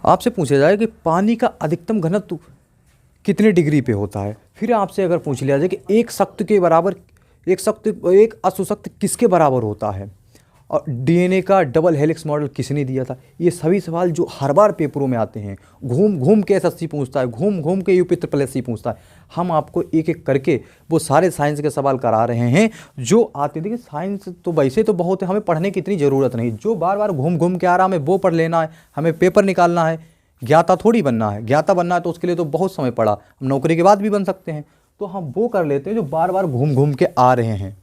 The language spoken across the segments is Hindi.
आपसे पूछा जाए कि पानी का अधिकतम घनत्व कितने डिग्री पे होता है, फिर आपसे अगर पूछ लिया जाए कि एक शक्त के बराबर एक अशुशक्त किसके बराबर होता है, और डीएनए का डबल हेलिक्स मॉडल किसने दिया था, ये सभी सवाल जो हर बार पेपरों में आते हैं, घूम घूम के एसएससी पूछता है, घूम घूम के यूपी ट्रिपल एससी पूछता है। हम आपको एक एक करके वो सारे साइंस के सवाल करा रहे हैं जो आते। देखिए साइंस तो वैसे तो बहुत है, हमें पढ़ने की इतनी ज़रूरत नहीं, जो बार बार घूम घूम के आ रहा है हमें वो पढ़ लेना है, हमें पेपर निकालना है, ज्ञाता थोड़ी बनना है। ज्ञाता बनना है तो उसके लिए तो बहुत समय पड़ा, हम नौकरी के बाद भी बन सकते हैं, तो हम वो कर लेते हैं जो बार बार घूम घूम के आ रहे हैं।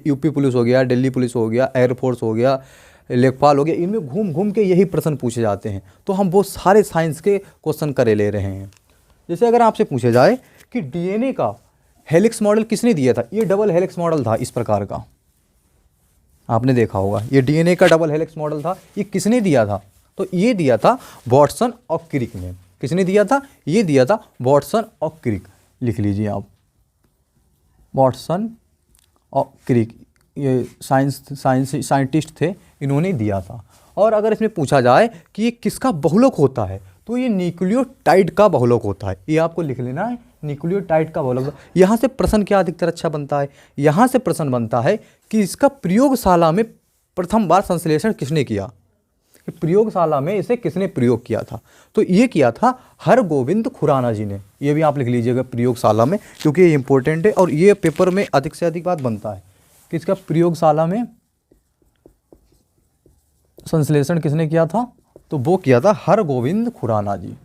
यूपी पुलिस हो गया, दिल्ली पुलिस हो गया, एयरफोर्स हो गया, लेखपाल हो गया, इनमें घूम घूम के यही प्रश्न पूछे जाते हैं, तो हम वो सारे साइंस के क्वेश्चन करे ले रहे हैं। जैसे अगर आपसे पूछा जाए कि डीएनए का हेलिक्स मॉडल किसने दिया था, ये डबल हेलिक्स मॉडल था इस प्रकार का, आपने देखा होगा, ये डीएनए का डबल हेलिक्स मॉडल था, ये किसने दिया था, तो ये दिया था वाटसन और क्रिक ने। किसने दिया था, ये दिया था वाटसन और क्रिक, लिख लीजिए आप, वाटसन और क्रिक, ये साइंटिस्ट थे, इन्होंने दिया था। और अगर इसमें पूछा जाए कि ये किसका बहुलक होता है, तो ये न्यूक्लियोटाइड का बहुलक होता है, ये आपको लिख लेना है, न्यूक्लियोटाइड का बहुलक। यहाँ से प्रश्न क्या अधिकतर अच्छा बनता है, यहाँ से प्रश्न बनता है कि इसका प्रयोगशाला में प्रथम बार संश्लेषण किसने किया, प्रयोगशाला में इसे किसने प्रयोग किया था, तो ये किया था हरगोविंद खुराना जी ने। ये भी आप लिख लीजिएगा प्रयोगशाला में, क्योंकि ये इंपॉर्टेंट है और ये पेपर में अधिक से अधिक बात बनता है कि इसका प्रयोगशाला में संश्लेषण किसने किया था, तो वो किया था हरगोविंद खुराना जी,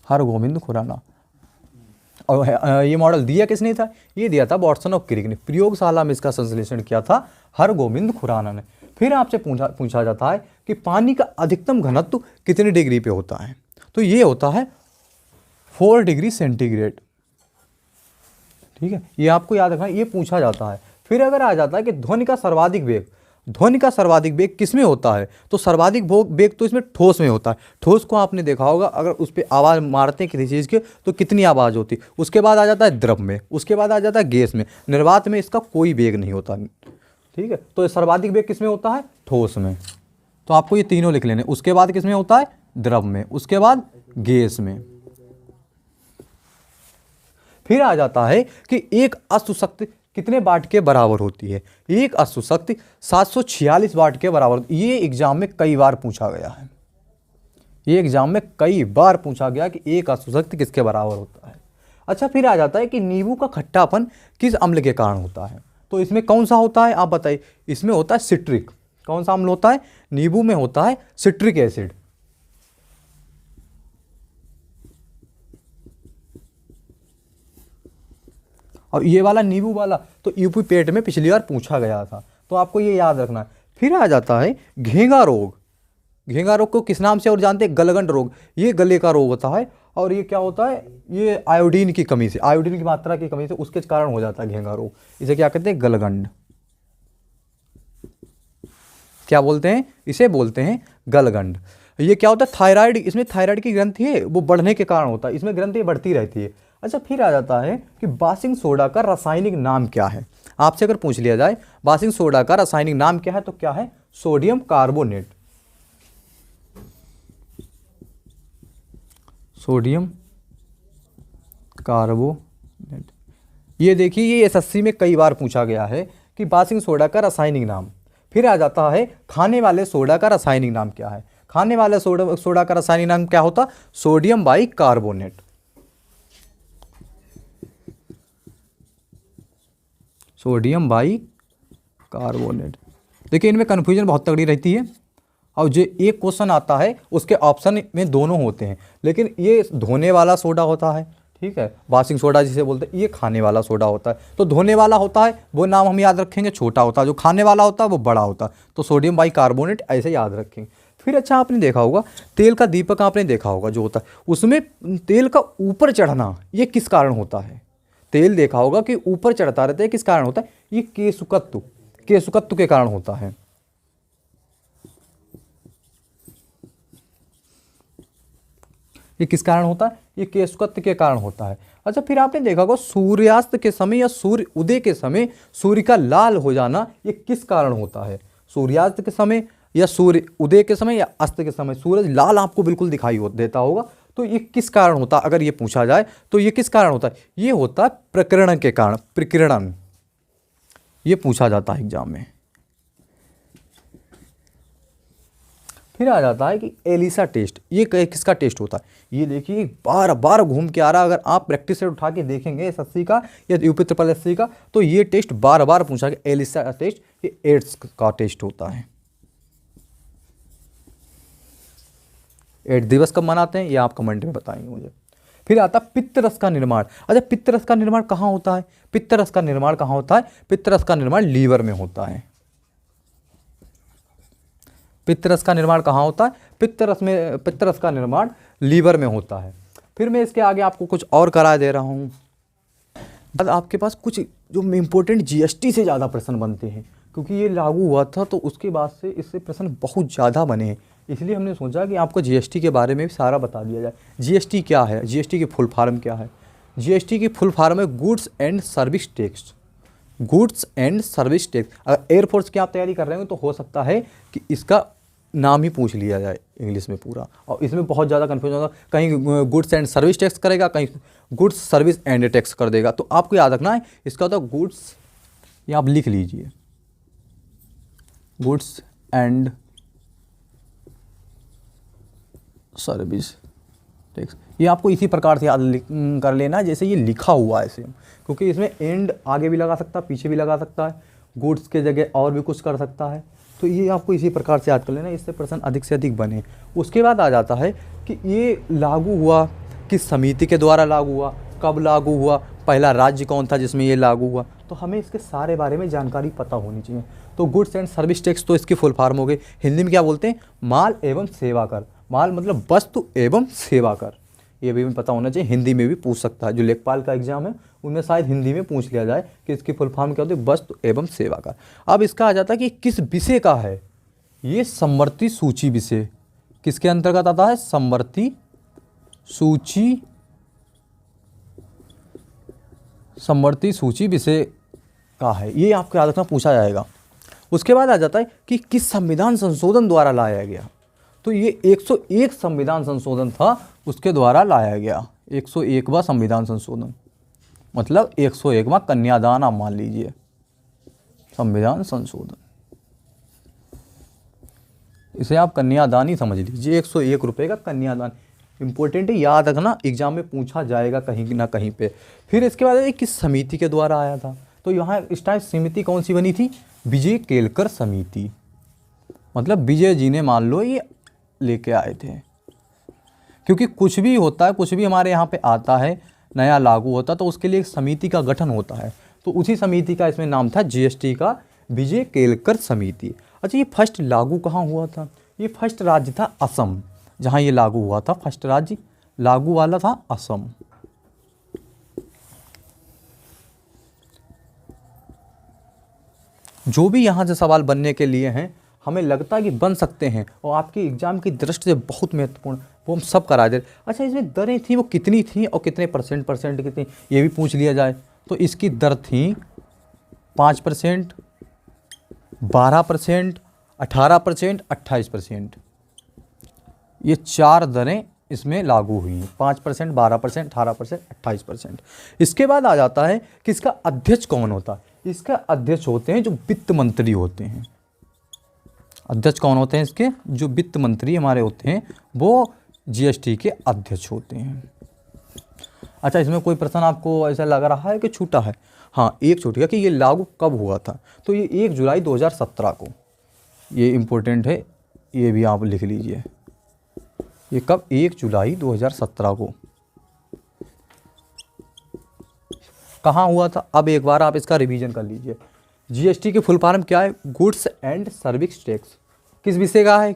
हरगोविंद खुराना। और ये मॉडल दिया किसने था, ये दिया था वाटसन और क्रिक ने। प्रयोगशाला में इसका संश्लेषण किया था हरगोविंद खुराना ने। फिर आपसे पूछा जाता है कि पानी का अधिकतम घनत्व कितने डिग्री पे होता है, तो ये होता है 4 डिग्री सेंटीग्रेड। ठीक है, ये आपको याद रखना, ये पूछा जाता है। फिर अगर आ जाता है कि ध्वनि का सर्वाधिक वेग, ध्वनि का सर्वाधिक वेग किस में होता है, तो सर्वाधिक वेग तो इसमें ठोस में होता है। ठोस को आपने देखा होगा, अगर उस पर आवाज़ मारते हैं किसी चीज़ के तो कितनी आवाज़ होती है। उसके बाद आ जाता है द्रव में, उसके बाद आ जाता है गैस में, निर्वात में इसका कोई वेग नहीं होता। ठीक है, तो सर्वाधिक वेग किस में होता है, ठोस में। तो आपको ये तीनों लिख लेने। उसके बाद किस में होता है, द्रव में, उसके बाद गैस में। फिर आ जाता है कि एक अश्वशक्ति कितने वाट के बराबर होती है, एक अश्वशक्ति 746 वाट के बराबर। ये एग्जाम में कई बार पूछा गया है, ये एग्जाम में कई बार पूछा गया कि एक अश्वशक्ति किसके बराबर होता है। अच्छा, फिर आ जाता है कि नींबू का खट्टापन किस अम्ल के कारण होता है, तो इसमें कौन सा होता है आप बताइए। इसमें होता है सिट्रिक। कौन सा अम्ल होता है, नींबू में होता है सिट्रिक एसिड। और ये वाला नींबू वाला तो यूपी पेट में पिछली बार पूछा गया था, तो आपको ये याद रखना है। फिर आ जाता है घेंगा रोग। घेंगा रोग को किस नाम से और जानते हैं, गलगंड रोग। ये गले का रोग होता है, और ये क्या होता है, ये आयोडीन की कमी से, आयोडीन की मात्रा की कमी से उसके कारण हो जाता है घेंगा रोग। इसे क्या कहते हैं, गलगंड। क्या बोलते हैं, इसे बोलते हैं गलगंड। ये क्या होता है, थायराइड, इसमें थायराइड की ग्रंथि है वो बढ़ने के कारण होता है, इसमें ग्रंथि बढ़ती रहती है। अच्छा, फिर आ जाता है कि बासिंग सोडा का रासायनिक नाम क्या है। आपसे अगर पूछ लिया जाए बासिंग सोडा का रासायनिक नाम क्या है, तो क्या है, सोडियम कार्बोनेट। Sodium carbonate. ये देखिए, ये एसएससी में कई बार पूछा गया है कि बासिंग सोडा का रासायनिक नाम। फिर आ जाता है खाने वाले सोडा का रासायनिक नाम क्या है। खाने वाले सोडा का रासायनिक नाम क्या होता, सोडियम बाइकार्बोनेट। Sodium bicarbonate. देखिए इनमें कन्फ्यूजन बहुत तगड़ी रहती है, और जो एक क्वेश्चन आता है उसके ऑप्शन में दोनों होते हैं, लेकिन ये धोने वाला सोडा होता है, ठीक है, बासिंग सोडा जिसे बोलते हैं, ये खाने वाला सोडा होता है। तो धोने वाला होता है वो नाम हम याद रखेंगे छोटा होता है, जो खाने वाला होता है वो बड़ा होता है, तो सोडियम बाइकार्बोनेट ऐसे याद रखेंगे। फिर अच्छा, आपने देखा होगा तेल का दीपक, आपने देखा होगा जो होता है, उसमें तेल का ऊपर चढ़ना ये किस कारण होता है। तेल देखा होगा कि ऊपर चढ़ता रहता है, किस कारण होता है, ये केशुकत्व के कारण होता है। ये किस कारण होता है, ये केशुकत्व के कारण होता है। अच्छा, फिर आपने देखा होगा सूर्यास्त के समय या सूर्य उदय के समय सूर्य का लाल हो जाना, ये किस कारण होता है। सूर्यास्त के समय या सूर्य उदय के समय या अस्त के समय सूरज लाल आपको बिल्कुल दिखाई देता होगा, तो ये किस कारण होता है? अगर ये पूछा जाए तो ये किस कारण होता है? ये होता है प्रकीर्णन के कारण, प्रकीर्णन, ये पूछा जाता है एग्जाम में। फिर आ जाता है कि एलिसा टेस्ट, ये किसका टेस्ट होता है? ये देखिए बार बार घूम के आ रहा है, अगर आप प्रैक्टिस सेट उठा के देखेंगे एसएससी का या यूपी ट्रिपल एससी का, तो ये टेस्ट बार बार पूछा गया। एलिसा टेस्ट ये एड्स का टेस्ट होता है। एड्स दिवस कब मनाते हैं ये आप कमेंट में बताएंगे मुझे। फिर आता पित्तरस का निर्माण। अच्छा, पित्तरस का निर्माण कहाँ होता है? पित्तरस का निर्माण कहाँ होता है? पित्तरस का निर्माण लीवर में होता है। पित्तरस का निर्माण कहाँ होता है? पित्तरस का निर्माण लीवर में होता है। फिर मैं इसके आगे आपको कुछ और करा दे रहा हूँ। अब आपके पास कुछ जो इम्पोर्टेंट जीएसटी से ज़्यादा प्रश्न बनते हैं, क्योंकि ये लागू हुआ था तो उसके बाद से इससे प्रश्न बहुत ज़्यादा बने हैं, इसलिए हमने सोचा कि आपको जीएसटी के बारे में भी सारा बता दिया जाए। जीएसटी क्या है? जीएसटी की फुल फॉर्म क्या है? जीएसटी की फुल फॉर्म है goods and service tax. Goods and service tax. अगर एयरफोर्स की आप तैयारी कर रहे हो तो हो सकता है कि इसका नाम ही पूछ लिया जाए इंग्लिश में पूरा, और इसमें बहुत ज़्यादा कन्फ्यूजन होगा, कहीं गुड्स एंड सर्विस टैक्स करेगा, कहीं गुड्स सर्विस एंड टैक्स कर देगा। तो आपको याद रखना है इसका होता है गुड्स, ये आप लिख लीजिए, गुड्स एंड सर्विस टैक्स। ये आपको इसी प्रकार से याद कर लेना है जैसे ये लिखा हुआ है सेम, क्योंकि इसमें एंड आगे भी लगा सकता है, पीछे भी लगा सकता है, गुड्स के जगह और भी कुछ कर सकता है। तो ये आपको इसी प्रकार से याद कर लेना, इससे प्रश्न अधिक से अधिक बने। उसके बाद आ जाता है कि ये लागू हुआ किस समिति के द्वारा लागू हुआ, कब लागू हुआ, पहला राज्य कौन था जिसमें ये लागू हुआ, तो हमें इसके सारे बारे में जानकारी पता होनी चाहिए। तो गुड्स एंड सर्विस टैक्स तो इसकी फुल फॉर्म हो गई। हिंदी में क्या बोलते हैं? माल एवं सेवा कर। माल मतलब वस्तु एवं सेवा कर, ये भी पता होना चाहिए। हिंदी में भी पूछ सकता है, जो लेखपाल का एग्जाम है उनमें शायद हिंदी में पूछ लिया जाए कि इसकी फुल फॉर्म क्या होती है? वस्तु एवं सेवा कर। अब इसका आ जाता है कि किस विषय का है? ये समवर्ती सूची विषय किसके अंतर्गत आता है? समवर्ती सूची, समवर्ती सूची विषय का है, ये आपको याद रखना, पूछा जाएगा। उसके बाद आ जाता है कि किस संविधान संशोधन द्वारा लाया गया? तो ये 101 संविधान संशोधन था, उसके द्वारा लाया गया 101वां संविधान संशोधन, मतलब 101वां कन्यादान आप मान लीजिए, संविधान संशोधन, इसे आप कन्यादान ही समझ लीजिए। 101 रुपये का कन्यादान इंपॉर्टेंट है, याद रखना, एग्जाम में पूछा जाएगा कहीं ना कहीं पे। फिर इसके बाद किस समिति के द्वारा आया था? तो यहाँ इस टाइम समिति कौन सी बनी थी? विजय केलकर समिति, मतलब विजय जी ने मान लो ये लेके आए थे। क्योंकि कुछ भी होता है, कुछ भी हमारे यहाँ पे आता है नया लागू होता, तो उसके लिए एक समिति का गठन होता है। तो उसी समिति का इसमें नाम था जीएसटी का विजय केलकर समिति। अच्छा, ये फर्स्ट लागू कहाँ हुआ था? ये फर्स्ट राज्य था असम, जहाँ ये लागू हुआ था। फर्स्ट राज्य लागू वाला था असम। जो भी यहाँ से सवाल बनने के लिए हैं, हमें लगता है कि बन सकते हैं और आपके एग्जाम की दृष्टि से बहुत महत्वपूर्ण, वो हम सब करा दे। अच्छा, इसमें दरें थी वो कितनी थी और कितने परसेंट कितनी, ये भी पूछ लिया जाए। तो इसकी दर थी 5%, 12%, 18%, 28%। ये 4 दरें इसमें लागू हुई हैं, 5%, 12%, 18%, 28%। इसके बाद आ जाता है कि इसका अध्यक्ष कौन होता है? इसका अध्यक्ष होते हैं जो वित्त मंत्री होते हैं। अध्यक्ष कौन होते हैं इसके? जो वित्त मंत्री हमारे होते हैं वो जीएसटी के अध्यक्ष होते हैं। अच्छा, इसमें कोई प्रश्न आपको ऐसा लग रहा है कि छूटा है? हाँ, एक छूट गया कि ये लागू कब हुआ था। तो ये 1 जुलाई 2017 को, ये इम्पोर्टेंट है, ये भी आप लिख लीजिए। ये कब? 1 जुलाई 2017 को। कहाँ हुआ था? अब एक बार आप इसका रिवीजन कर लीजिए। जीएसटी की फुल फॉर्म क्या है? Goods and service tax. किस विषय का है?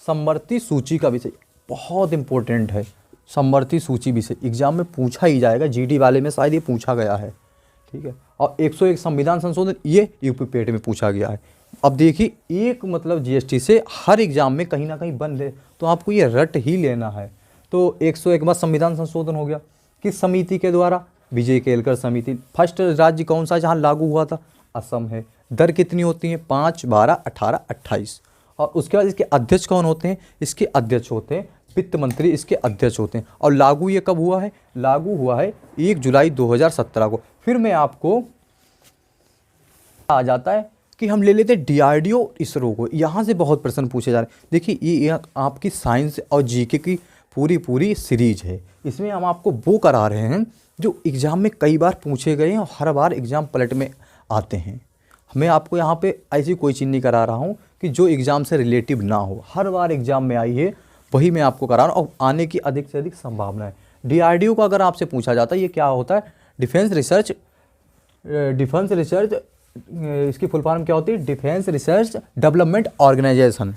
समवर्ती सूची का विषय, बहुत इंपॉर्टेंट है। समवर्ती सूची विषय एग्जाम में पूछा ही जाएगा, जीडी वाले में शायद ये पूछा गया है, ठीक है। और 101 संविधान संशोधन, ये यूपी पेट में पूछा गया है। अब देखिए, एक मतलब जीएसटी से हर एग्जाम में कहीं ना कहीं बन रहे, तो आपको ये रट ही लेना है। तो 101वां संविधान संशोधन हो गया, किस समिति के द्वारा? विजय केलकर समिति। फर्स्ट राज्य कौन सा जहाँ लागू हुआ था? असम है। दर कितनी होती है? 5, 12, 18, 28। और उसके बाद इसके अध्यक्ष कौन होते हैं? इसके अध्यक्ष होते हैं वित्त मंत्री, इसके अध्यक्ष होते हैं। और लागू ये कब हुआ है? लागू हुआ है 1 जुलाई 2017 को। फिर मैं आपको आ जाता है कि हम ले लेते हैं DRDO, इसरो को। यहाँ से बहुत प्रश्न पूछे जा रहे हैं। देखिए ये आपकी साइंस और जीके की पूरी सीरीज है। इसमें हम आपको वो करा रहे हैं जो एग्ज़ाम में कई बार पूछे गए हैं और हर बार एग्ज़ाम पलट में आते हैं। मैं आपको यहाँ पे ऐसी कोई चीज़ नहीं करा रहा हूँ कि जो एग्ज़ाम से रिलेटिव ना हो, हर बार एग्ज़ाम में आई है वही मैं आपको करा रहा हूँ और आने की अधिक से अधिक संभावना है। DRDO को अगर आपसे पूछा जाता है ये क्या होता है? डिफेंस रिसर्च, इसकी फुल फॉर्म क्या होती है? Defence research development organisation.